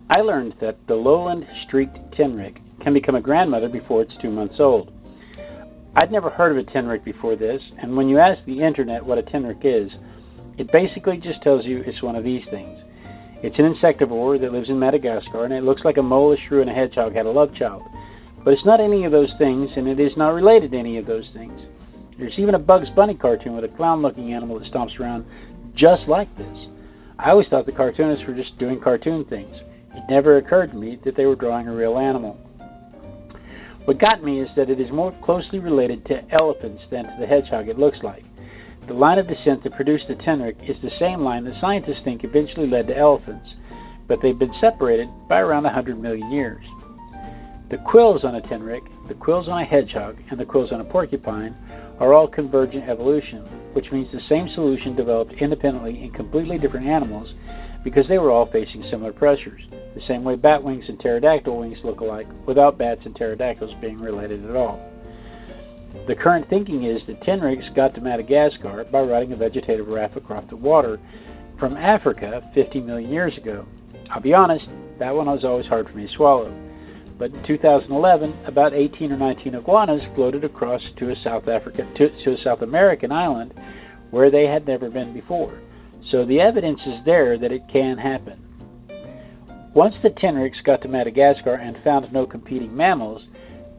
I learned that the Lowland streaked Tenrec can become a grandmother before it's 2 months old. I'd never heard of a Tenrec before this, and when you ask the internet what a Tenrec is, it basically just tells you it's one of these things. It's an insectivore that lives in Madagascar, and it looks like a mole, a shrew, and a hedgehog had a love child. But it's not any of those things, and it is not related to any of those things. There's even a Bugs Bunny cartoon with a clown-looking animal that stomps around just like this. I always thought the cartoonists were just doing cartoon things. It never occurred to me that they were drawing a real animal. What got me is that it is more closely related to elephants than to the hedgehog it looks like. The line of descent that produced the Tenrec is the same line that scientists think eventually led to elephants, but they've been separated by around 100 million years. The quills on a Tenrec, the quills on a hedgehog, and the quills on a porcupine are all convergent evolution, which means the same solution developed independently in completely different animals because they were all facing similar pressures, the same way bat wings and pterodactyl wings look alike, without bats and pterodactyls being related at all. The current thinking is that Tenrecs got to Madagascar by riding a vegetative raft across the water from Africa 50 million years ago. I'll be honest, that one was always hard for me to swallow. But in 2011, about 18 or 19 iguanas floated across to a South American island where they had never been before. So the evidence is there that it can happen. Once the Tenrecs got to Madagascar and found no competing mammals,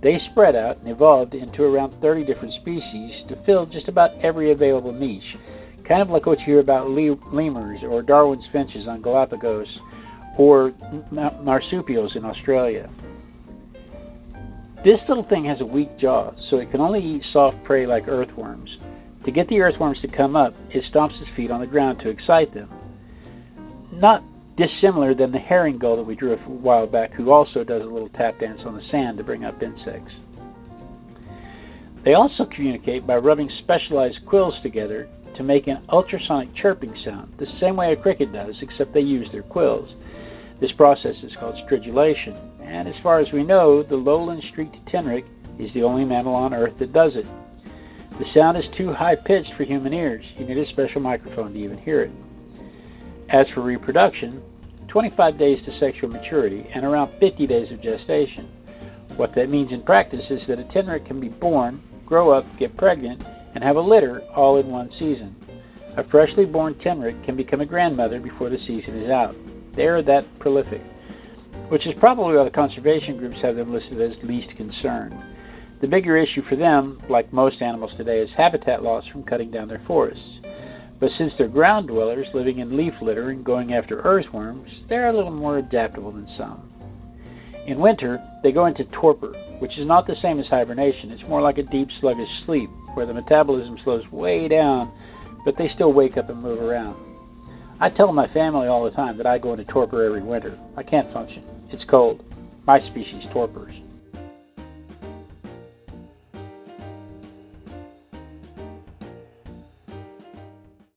they spread out and evolved into around 30 different species to fill just about every available niche, kind of like what you hear about lemurs or Darwin's finches on Galapagos or marsupials in Australia. This little thing has a weak jaw, so it can only eat soft prey like earthworms. To get the earthworms to come up, it stomps its feet on the ground to excite them. Not dissimilar than the herring gull that we drew a while back, who also does a little tap dance on the sand to bring up insects. They also communicate by rubbing specialized quills together to make an ultrasonic chirping sound, the same way a cricket does, except they use their quills. This process is called stridulation, and as far as we know, the Lowland streaked Tenrec is the only mammal on Earth that does it. The sound is too high-pitched for human ears. You need a special microphone to even hear it. As for reproduction, 25 days to sexual maturity and around 50 days of gestation. What that means in practice is that a Tenrec can be born, grow up, get pregnant, and have a litter all in one season. A freshly born Tenrec can become a grandmother before the season is out. They are that prolific, which is probably why the conservation groups have them listed as least concern. The bigger issue for them, like most animals today, is habitat loss from cutting down their forests. But since they're ground dwellers living in leaf litter and going after earthworms, they're a little more adaptable than some. In winter, they go into torpor, which is not the same as hibernation. It's more like a deep sluggish sleep, where the metabolism slows way down, but they still wake up and move around. I tell my family all the time that I go into torpor every winter. I can't function. It's cold. My species torpors.